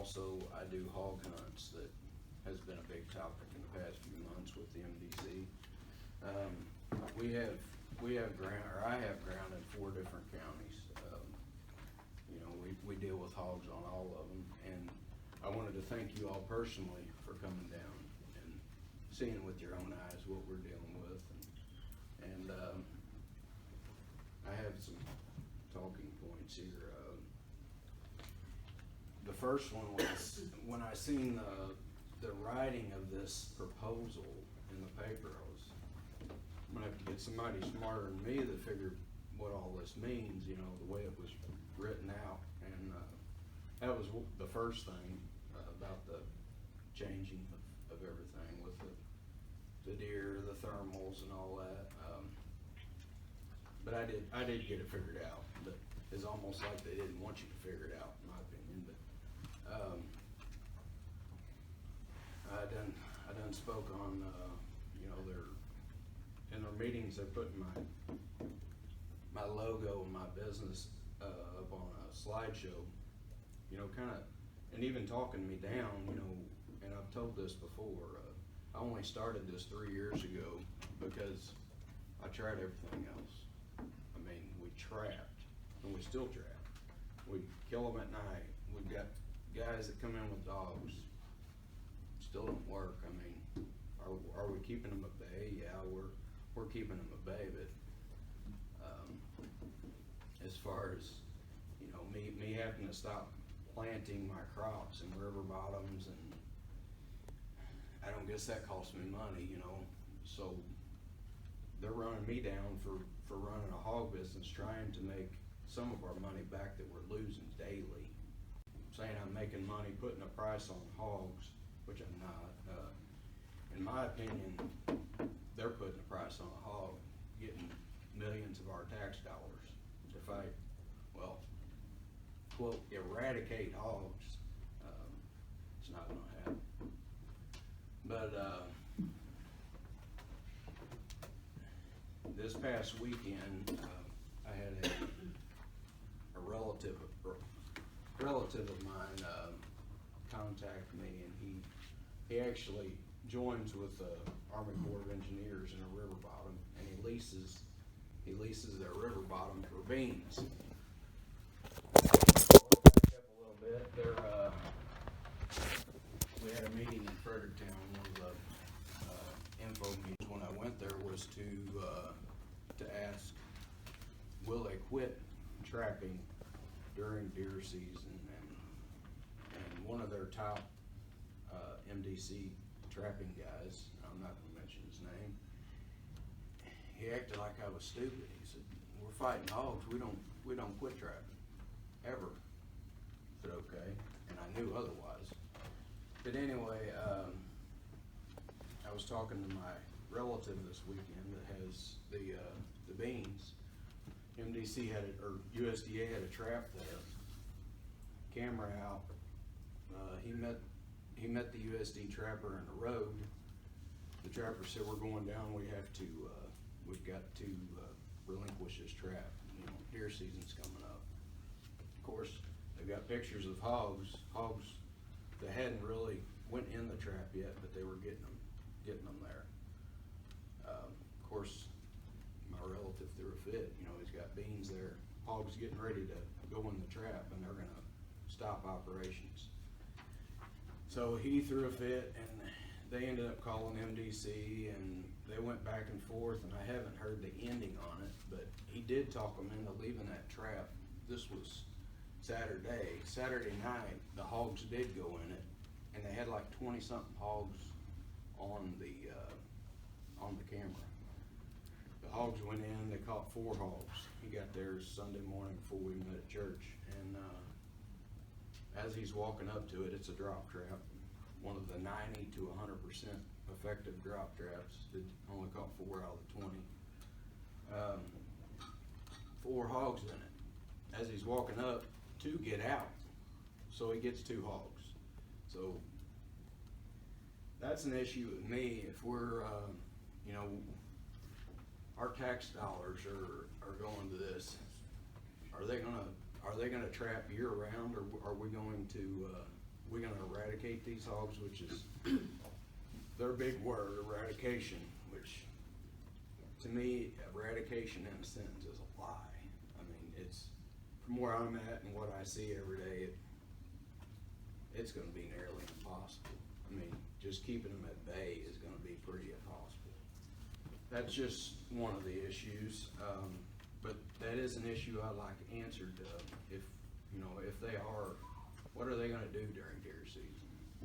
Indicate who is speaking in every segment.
Speaker 1: also I do hog hunts. That has been a big topic in the past few months with the MDC. I have ground in 4 different counties. We deal with hogs on all of them, and I wanted to thank you all personally for coming down and seeing with your own eyes what we're dealing with. And I have some talking points here. The first one was when I seen the writing of this proposal in the paper. I'm gonna have to get somebody smarter than me to figure what all this means, the way it was written out. And that was the first thing about the changing of everything with the deer, the thermals and all that. But I did get it figured out, but it's almost like they didn't want you to figure it out, in my opinion. But I done spoke on in their meetings. They're putting my logo and my business up on a slideshow, and even talking me down, and I've told this before. I only started this 3 years ago because I tried everything else. I mean, we trapped, and we still trap. We kill them at night. We've got guys that come in with dogs. Still don't work. I mean, are we keeping them at bay? Yeah, we're keeping them at bay, but as far as me having to stop planting my crops in river bottoms, and I don't guess that costs me money, so they're running me down for running a hog business, trying to make some of our money back that we're losing daily. Saying I'm making money putting a price on hogs, which I'm not. In my opinion, they're putting a price on a hog, getting millions of our tax dollars to fight, quote, eradicate hogs. It's not gonna happen. But this past weekend, I had a relative of mine contact me, and he actually joins with the Army Corps of Engineers in a river bottom, and he leases their river bottom for beans. Back up a little bit. We had a meeting in Fredericktown. One of the info meetings when I went there was to ask, will they quit trapping during deer season? And one of their top MDC trapping guys, I'm not going to mention his name, he acted like I was stupid. He said, "We're fighting hogs. We don't quit trapping ever." I said, "Okay," and I knew otherwise. But anyway, I was talking to my relative this weekend that has the beans. MDC had it, or USDA had a trap there. Camera out. He met the USD trapper in the road. The trapper said, "We're going down. We've got to relinquish this trap. Deer season's coming up." Of course, they've got pictures of hogs that hadn't really went in the trap yet, but they were getting them there. Of course, my relative threw a fit. He's got beans there. Hogs getting ready to go in the trap, and they're gonna stop operations. So he threw a fit, and they ended up calling MDC, and they went back and forth, and I haven't heard the ending on it, but he did talk them into leaving that trap. This was Saturday. Saturday night, the hogs did go in it, and they had like 20-something hogs on the camera. The hogs went in, they caught 4 hogs. He got there Sunday morning before we met at church, and as he's walking up to it, it's a drop trap. One of the 90 to 100% effective drop traps that only caught 4 out of the 20. 4 hogs in it. As he's walking up, 2 get out. So he gets 2 hogs. So that's an issue with me. If we're, our tax dollars are going to this. Are they gonna trap year round, or are we going to we gonna eradicate these hogs, which is their big word, eradication, which to me, eradication in a sentence is a lie. I mean, it's, from where I'm at and what I see every day, it's gonna be nearly impossible. I mean, just keeping them at bay is gonna be pretty impossible. That's just one of the issues, but that is an issue I'd like answered, if, you know, if they are, what are they gonna do during deer season?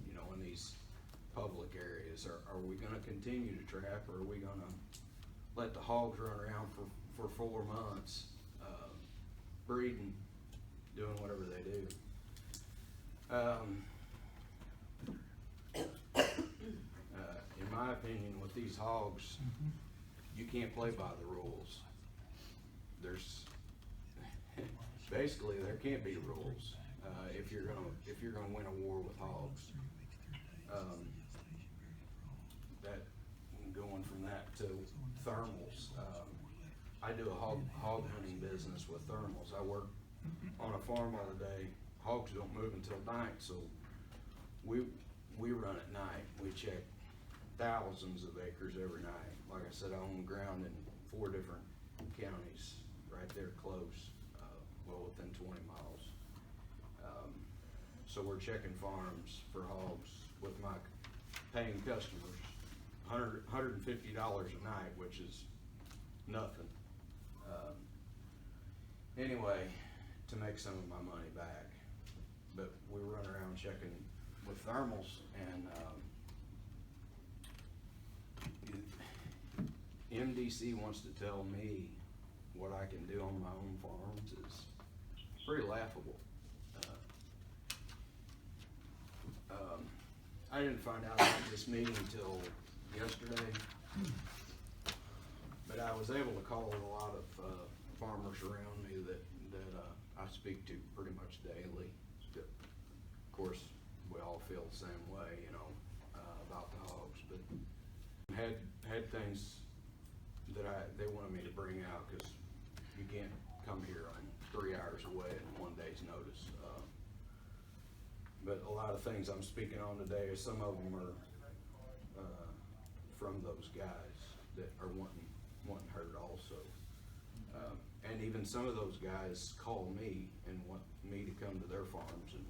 Speaker 1: You know, in these public areas, are we gonna continue to trap, or are we gonna let the hogs run around for 4 months, breeding, doing whatever they do? In my opinion, with these hogs, you can't play by the rules. There's basically there can't be rules if you're gonna win a war with hogs. That going from that to thermals. I do a hog hunting business with thermals. I work on a farm all day. Hogs don't move until night, so we run at night. We check thousands of acres every night. Like I said, I own ground in 4 different counties right there close, well within 20 miles. So we're checking farms for hogs with my paying customers, $150 a night, which is nothing. Anyway, to make some of my money back. But we run around checking with thermals, and MDC wants to tell me what I can do on my own farms is pretty laughable. I didn't find out about this meeting until yesterday, but I was able to call a lot of farmers around me that I speak to pretty much daily. Of course, we all feel the same way, you know, about the hogs, but had things that they wanted me to bring out, because you can't come here on 3 hours away in 1 day's notice. But a lot of things I'm speaking on today, some of them are from those guys that are wanting heard also. And even some of those guys call me and want me to come to their farms and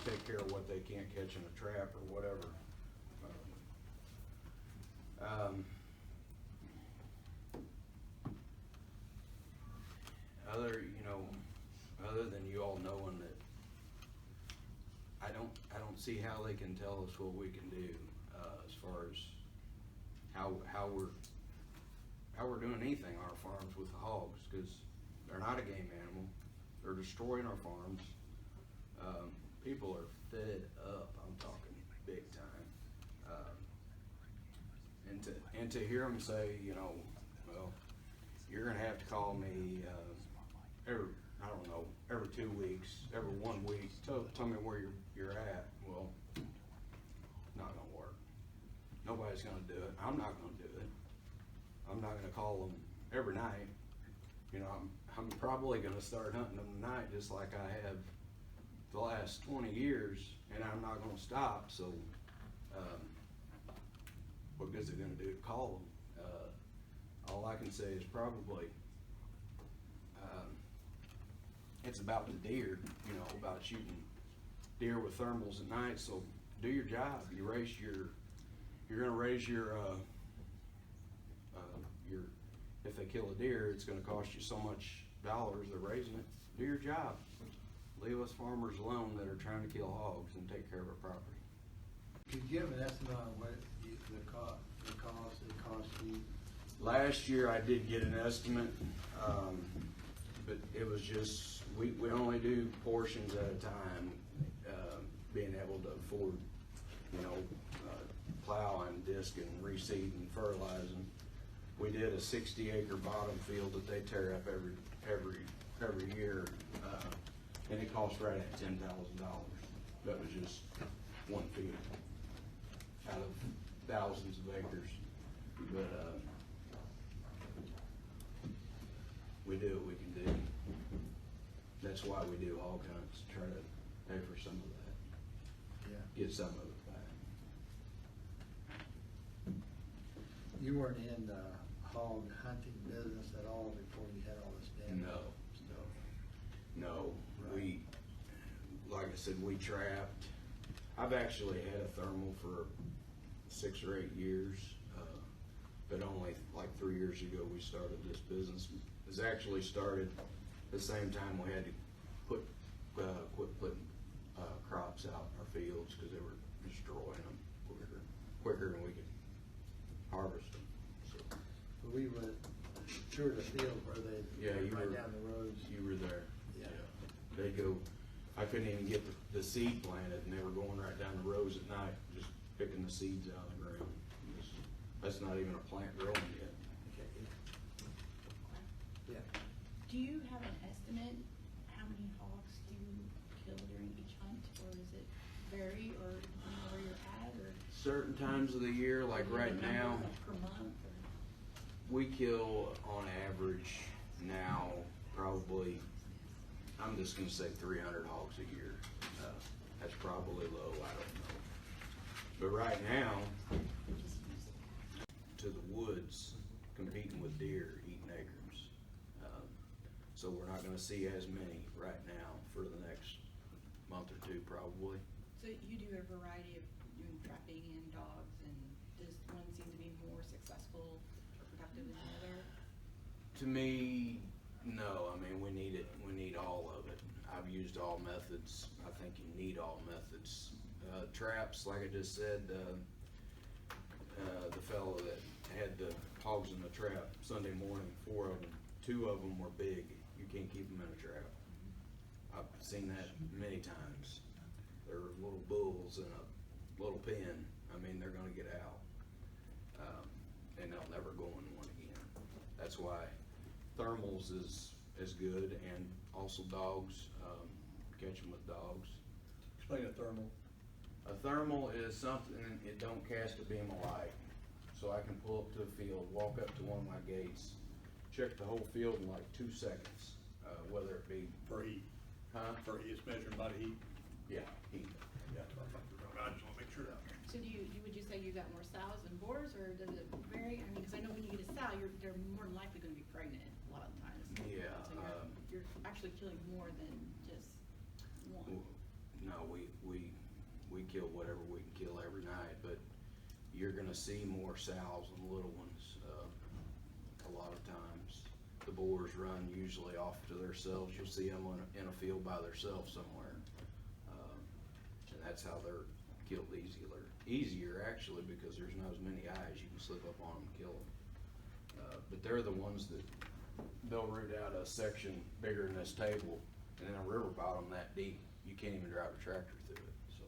Speaker 1: take care of what they can't catch in a trap or whatever. Other than you all knowing that, I don't see how they can tell us what we can do as far as how we're doing anything on our farms with the hogs, because they're not a game animal. They're destroying our farms. People are fed up. I'm talking big time. And to hear them say, you know, well, you're gonna have to call me every 2 weeks, every 1 week. Tell me where you're at. Well, not gonna work. Nobody's gonna do it. I'm not gonna do it. I'm not gonna call them every night. You know, I'm probably gonna start hunting them tonight, just like I have the last 20 years, and I'm not gonna stop. So, what good's it gonna do to call them? All I can say is probably it's about the deer, you know, about shooting deer with thermals at night. So do your job. You're gonna raise your if they kill a deer, it's gonna cost you so much dollars, they're raising it. Do your job. Leave us farmers alone that are trying to kill hogs and take care of our property.
Speaker 2: Could you give an estimate on what it cost you?
Speaker 1: Last year I did get an estimate, but it was just, we only do portions at a time, being able to afford, you know, plowing, discing, reseeding, fertilizing. We did a 60-acre bottom field that they tear up every year, and it cost right at $10,000. That was just one field out of thousands of acres. But we do what we can do. That's why we do hog hunts, try to pay for some of that. get some of it back.
Speaker 2: You weren't in the hog hunting business at all before you had all this damage
Speaker 1: No.
Speaker 2: stuff?
Speaker 1: No,
Speaker 2: Right.
Speaker 1: like I said, we trapped. I've actually had a thermal for 6 or 8 years, but only like 3 years ago we started this business. It was actually started the same time we had to quit putting crops out in our fields because they were destroying them quicker than we could harvest them. So,
Speaker 2: We went through the field where they,
Speaker 1: yeah, you
Speaker 2: right
Speaker 1: were
Speaker 2: down the roads.
Speaker 1: You were there.
Speaker 2: Yeah.
Speaker 1: They go. I couldn't even get the seed planted, and they were going right down the rows at night, just picking the seeds out of the ground. That's not even a plant growing yet.
Speaker 2: Okay. Yeah.
Speaker 3: Do you have an estimate how many hogs do you kill during each hunt, or is it vary, or do you know where you're at, or?
Speaker 1: Certain times of the year, like
Speaker 3: do you have
Speaker 1: right
Speaker 3: a number,
Speaker 1: now,
Speaker 3: like, per month, or?
Speaker 1: we kill on average now probably, I'm just gonna say 300 hogs a year. That's probably low, I don't know. But right now, to the woods, competing with deer, eating acorns. So we're not gonna see as many right now for the next month or two probably.
Speaker 3: So you do a variety of doing trapping and dogs, and does one seem to be more successful or productive than the other?
Speaker 1: To me, no, I mean, we need it, we need all of it. I've used all methods, I think you need all methods. Traps, like I just said, the fellow that had the hogs in the trap Sunday morning, 4 of them, 2 of them were big, you can't keep them in a trap. I've seen that many times. They're little bulls in a little pen, I mean, they're gonna get out. And they'll never go in one again. That's why thermals is good, and also dogs, catch them with dogs.
Speaker 2: Explain a thermal.
Speaker 1: A thermal is something, it don't cast a beam of light. So I can pull up to a field, walk up to one of my gates, check the whole field in like 2 seconds, whether it be,
Speaker 4: For heat, for heat, it's measured by the heat.
Speaker 1: yeah, heat.
Speaker 4: Yeah, I just wanna make sure.
Speaker 3: So would you say you got more sows than boars, or does it vary? I mean, cause I know when you get a sow, they're more than likely gonna be pregnant a lot of the times.
Speaker 1: Yeah,
Speaker 3: So you're actually killing more than just one.
Speaker 1: No, we kill whatever we can kill every night, but you're gonna see more sows than little ones, a lot of times. The boars run usually off to themselves, you'll see them in a field by themselves somewhere. And that's how they're killed easier actually, because there's not as many eyes, you can slip up on them and kill them. But they're the ones that, they'll root out a section bigger than this table, and then a river bottom that deep, you can't even drive a tractor through it, so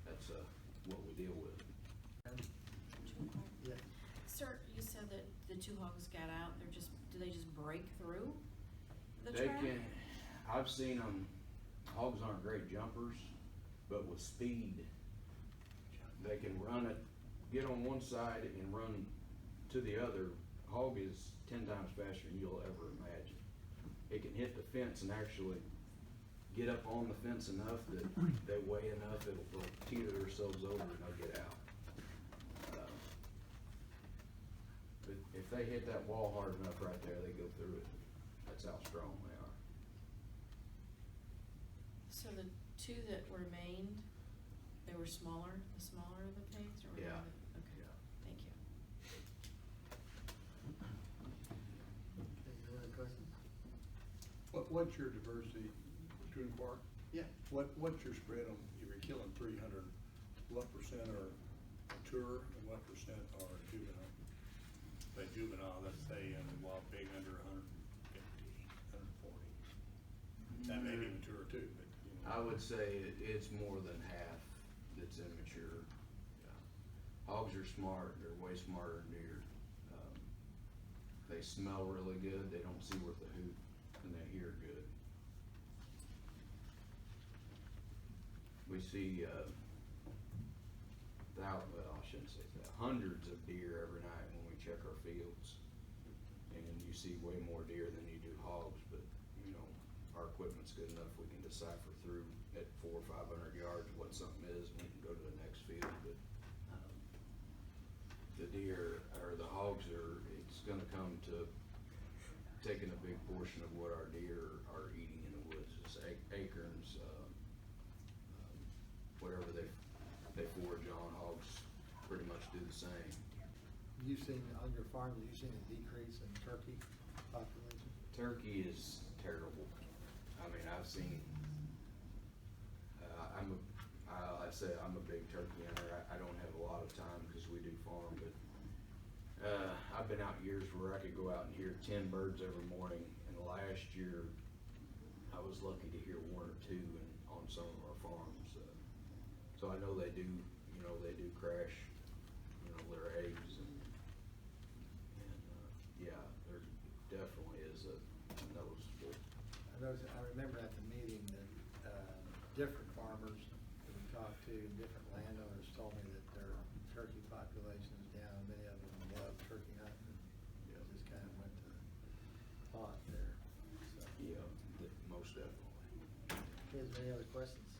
Speaker 1: that's, what we deal with.
Speaker 2: Yeah.
Speaker 5: Sir, you said that the 2 hogs got out, do they just break through the
Speaker 1: They
Speaker 5: trap?
Speaker 1: can, I've seen them, hogs aren't great jumpers, but with speed, they can run it, get on one side and run to the other. Hog is 10 times faster than you'll ever imagine. It can hit the fence and actually get up on the fence enough that they weigh enough, they'll teeter themselves over and they'll get out. But if they hit that wall hard enough right there, they go through it. That's how strong they are.
Speaker 5: So the 2 that remained, they were smaller, the smaller of the pigs, or?
Speaker 1: Yeah.
Speaker 5: Okay,
Speaker 1: Yeah.
Speaker 5: thank you.
Speaker 2: Any other questions?
Speaker 4: What's your diversity between bark?
Speaker 2: Yeah.
Speaker 4: What's your spread on, if you're killing 300, what percent are mature and what percent are juvenile? By juvenile, let's say, in the wild pig under 150, 140. That may be mature too, but, you know.
Speaker 1: I would say it's more than half that's immature. Yeah. Hogs are smart, they're way smarter than deer. They smell really good, they don't see worth a hoot, and they hear good. We see, well, I shouldn't say that, hundreds of deer every night when we check our fields. And you see way more deer than you do hogs, but, you know, our equipment's good enough, we can decipher through at 400 or 500 yards what something is, and we can gonna come to taking a big portion of what our deer are eating in the woods, is acorns, whatever they forage on. Hogs pretty much do the same.
Speaker 2: You've seen, on your farm, have you seen a decrease in turkey population?
Speaker 1: Turkey is terrible. I mean, I've seen, I say I'm a big turkey hunter. I don't have a lot of time because we do farm, but I've been out years where I could go out and hear 10 birds every morning, and last year I was lucky to hear 1 or 2 on some of our farms. So I know they do, they do crash, their eggs, and yeah, there definitely is a noticeable.
Speaker 2: I remember at the meeting that different farmers that we talked to and different landowners told me that their turkey population is down. Many of them love turkey hunting.
Speaker 1: Yeah.
Speaker 2: Just kind of went to pot there. So.
Speaker 1: Yeah, most definitely.
Speaker 2: Okay, is there any other questions?